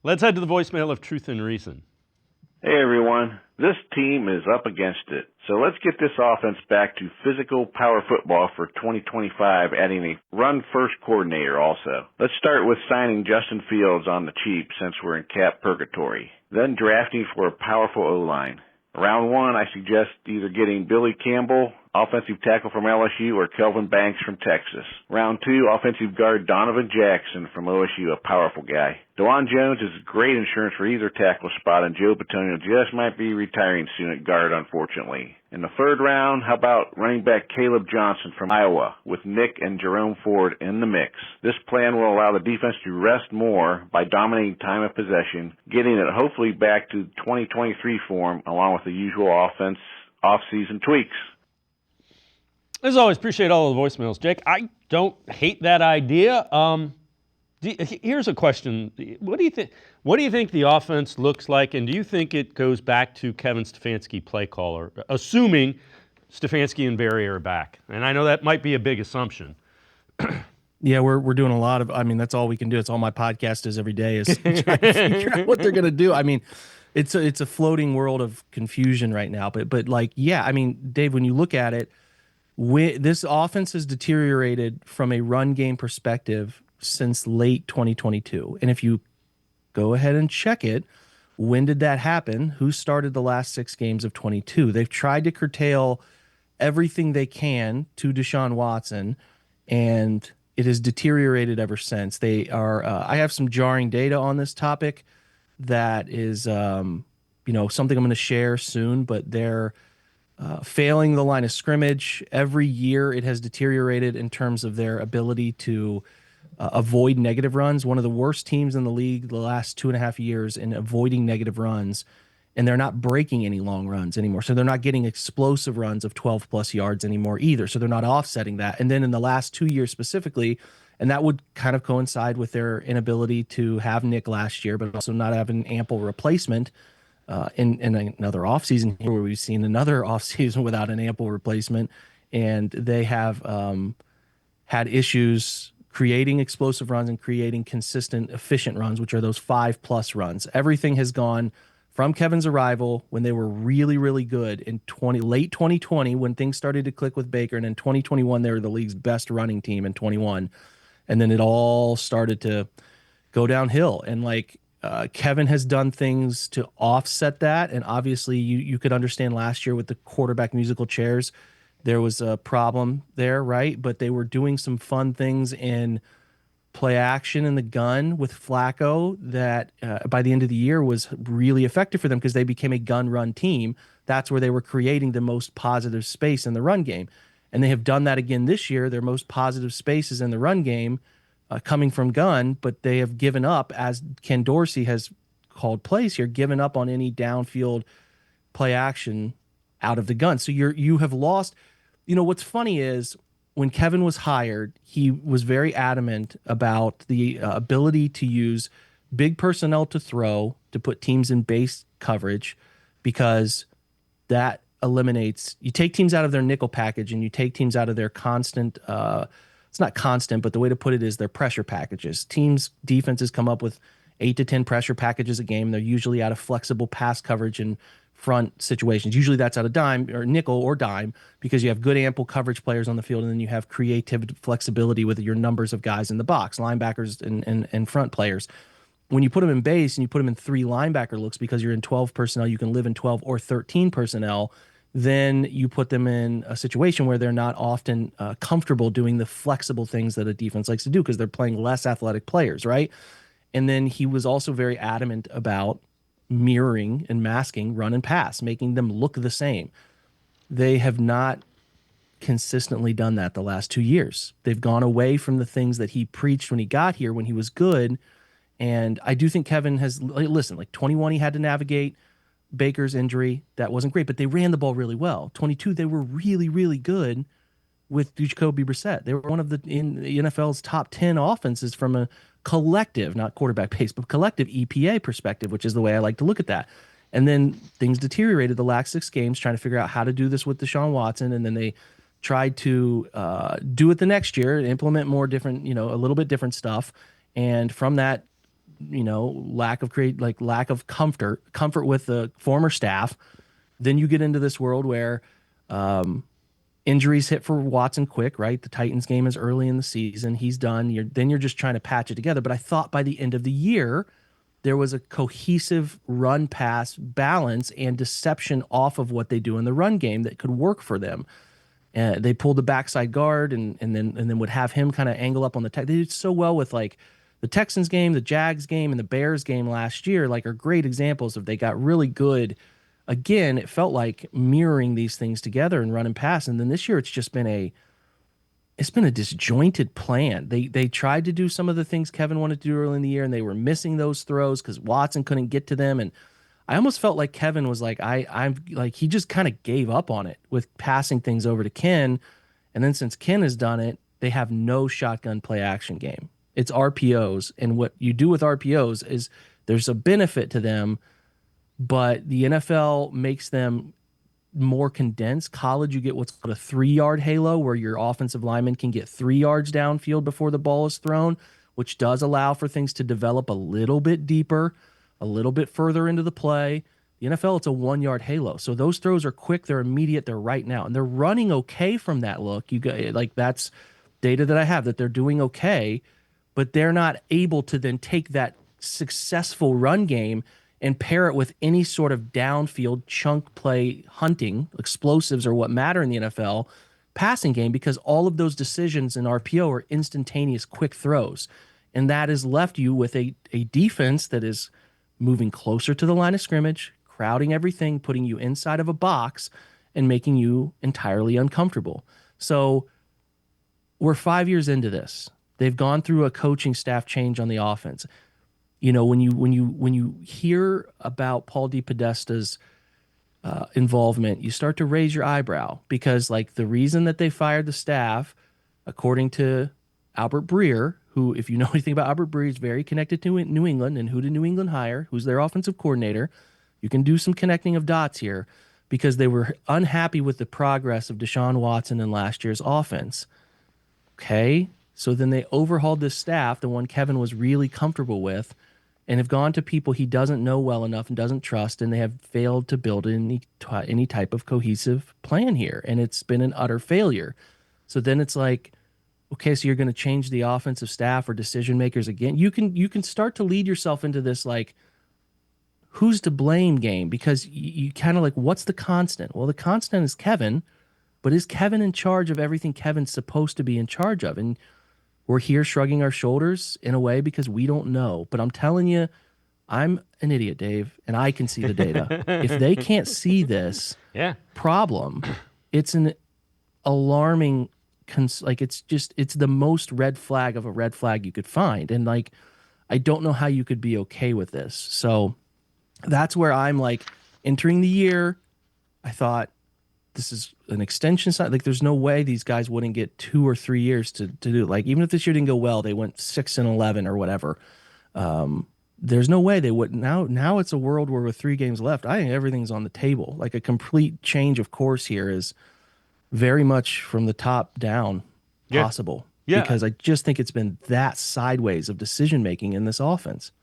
Let's head to the voicemail of Truth and Reason. Hey everyone, this team is up against it. So let's get this offense back to physical power football for 2025, adding a run-first coordinator also. Let's start with signing Justin Fields on the cheap since we're in cap purgatory. Then drafting for a powerful O-line. Round one, I suggest either getting Billy Campbell, offensive tackle from LSU, or Kelvin Banks from Texas. Round two, offensive guard Donovan Jackson from OSU, a powerful guy. DeJuan Jones is great insurance for either tackle spot, and Joe Bitonio just might be retiring soon at guard, unfortunately. In the third round, how about running back Caleb Johnson from Iowa with Nick and Jerome Ford in the mix? This plan will allow the defense to rest more by dominating time of possession, getting it hopefully back to 2023 form along with the usual off-season tweaks. As always, appreciate all the voicemails, Jake. I don't hate that idea. Here's a question: What do you think? What do you think the offense looks like, and do you think it goes back to Kevin Stefanski, play caller, assuming Stefanski and Barry are back? And I know that might be a big assumption. Yeah, we're doing a lot of. I mean, that's all we can do. It's all my podcast is every day is trying to figure out what they're going to do. I mean, it's a floating world of confusion right now. But like, yeah, I mean, Dave, when you look at it, this offense has deteriorated from a run game perspective since late 2022. And if you go ahead and check it, when did that happen? Who started the last 6 games of 22? They've tried to curtail everything they can to Deshaun Watson, and it has deteriorated ever since. They are. I have some jarring data on this topic that is, something I'm going to share soon. But they're failing the line of scrimmage every year. It has deteriorated in terms of their ability to avoid negative runs. One of the worst teams in the league the last 2.5 years in avoiding negative runs, and they're not breaking any long runs anymore. So they're not getting explosive runs of 12 plus yards anymore either. So they're not offsetting that. And then in the last 2 years specifically, and that would kind of coincide with their inability to have Nick last year, but also not having ample replacement in another offseason here where we've seen another offseason without an ample replacement. And they have had issues creating explosive runs and creating consistent, efficient runs, which are those 5+ runs. Everything has gone from Kevin's arrival when they were really, really good in late 2020 when things started to click with Baker, and in 2021 they were the league's best running team in 21, and then it all started to go downhill. And Kevin has done things to offset that, and obviously you could understand last year with the quarterback musical chairs there was a problem there, right? But they were doing some fun things in play action in the gun with Flacco that by the end of the year was really effective for them because they became a gun run team. That's where they were creating the most positive space in the run game. And they have done that again this year. Their most positive spaces in the run game coming from gun, but they have given up, as Ken Dorsey has called plays here, given up on any downfield play action out of the gun. So you have lost. What's funny is when Kevin was hired, he was very adamant about the ability to use big personnel to throw, to put teams in base coverage, because that eliminates, you take teams out of their nickel package and you take teams out of their constant, it's not constant, but the way to put it is their pressure packages. Defenses come up with 8 to 10 pressure packages a game. They're usually out of flexible pass coverage and front situations. Usually that's out of dime or nickel or dime because you have good ample coverage players on the field, and then you have creative flexibility with your numbers of guys in the box, linebackers and front players. When you put them in base and you put them in 3 linebacker looks because you're in 12 personnel, you can live in 12 or 13 personnel, then you put them in a situation where they're not often comfortable doing the flexible things that a defense likes to do because they're playing less athletic players, right? And then he was also very adamant about mirroring and masking run and pass, making them look the same. They have not consistently done that the last 2 years. They've gone away from the things that he preached when he got here, when he was good. And I do think Kevin has, listen, 21, he had to navigate Baker's injury. That wasn't great, but they ran the ball really well. 22, they were really, really good with Jacoby Brissett. They were one of the NFL's top 10 offenses from a collective, not quarterback pace, but collective EPA perspective, which is the way I like to look at that. And then things deteriorated the last 6 games trying to figure out how to do this with Deshaun Watson. And then they tried to do it the next year, implement more different, a little bit different stuff. And from that, lack of comfort with the former staff. Then you get into this world where injuries hit for Watson quick, right? The Titans game is early in the season. He's done. You're just trying to patch it together. But I thought by the end of the year, there was a cohesive run pass balance and deception off of what they do in the run game that could work for them. They pulled the backside guard and then would have him kind of angle up on the tech. They did so well with like the Texans game, the Jags game, and the Bears game last year, like are great examples of they got really good. Again, it felt like mirroring these things together and run and pass. And then this year it's been a disjointed plan. They tried to do some of the things Kevin wanted to do early in the year, and they were missing those throws because Watson couldn't get to them. And I almost felt like Kevin was like, I'm like he just kind of gave up on it with passing things over to Ken. And then since Ken has done it, they have no shotgun play action game. It's RPOs. And what you do with RPOs is there's a benefit to them, but the NFL makes them more condensed. College, you get what's called a 3-yard halo, where your offensive lineman can get 3 yards downfield before the ball is thrown, which does allow for things to develop a little bit deeper, a little bit further into the play. The NFL, it's a 1-yard halo. So those throws are quick, they're immediate, they're right now. And they're running okay from that look. You got like that's data that I have that they're doing okay, but they're not able to then take that successful run game and pair it with any sort of downfield chunk play hunting. Explosives are what matter in the NFL passing game because all of those decisions in RPO are instantaneous quick throws. And that has left you with a defense that is moving closer to the line of scrimmage, crowding everything, putting you inside of a box, and making you entirely uncomfortable. So we're 5 years into this. They've gone through a coaching staff change on the offense. When you hear about Paul DePodesta's involvement, you start to raise your eyebrow because, like, the reason that they fired the staff, according to Albert Breer, who, if you know anything about Albert Breer, is very connected to New England, and who did New England hire? Who's their offensive coordinator? You can do some connecting of dots here because they were unhappy with the progress of Deshaun Watson in last year's offense. Okay, so then they overhauled this staff, the one Kevin was really comfortable with, and have gone to people he doesn't know well enough and doesn't trust, and they have failed to build any type of cohesive plan here, and it's been an utter failure. So then it's like, okay, so you're going to change the offensive staff or decision makers again. You can start to lead yourself into this like, who's to blame game because you kind of like, what's the constant? Well, the constant is Kevin, but is Kevin in charge of everything Kevin's supposed to be in charge of? And we're here shrugging our shoulders in a way because we don't know. But I'm telling you, I'm an idiot, Dave, and I can see the data. If they can't see this problem, it's an alarming, it's the most red flag of a red flag you could find. And like, I don't know how you could be okay with this. So that's where I'm like entering the year. I thought, this is an extension side. Like, there's no way these guys wouldn't get 2 or 3 years to do it. Like, even if this year didn't go well, they went 6-11 or whatever. There's no way they would. Now it's a world where with 3 games left, I think everything's on the table. Like, a complete change of course here is very much from the top down possible. Yeah. Because I just think it's been that sideways of decision making in this offense.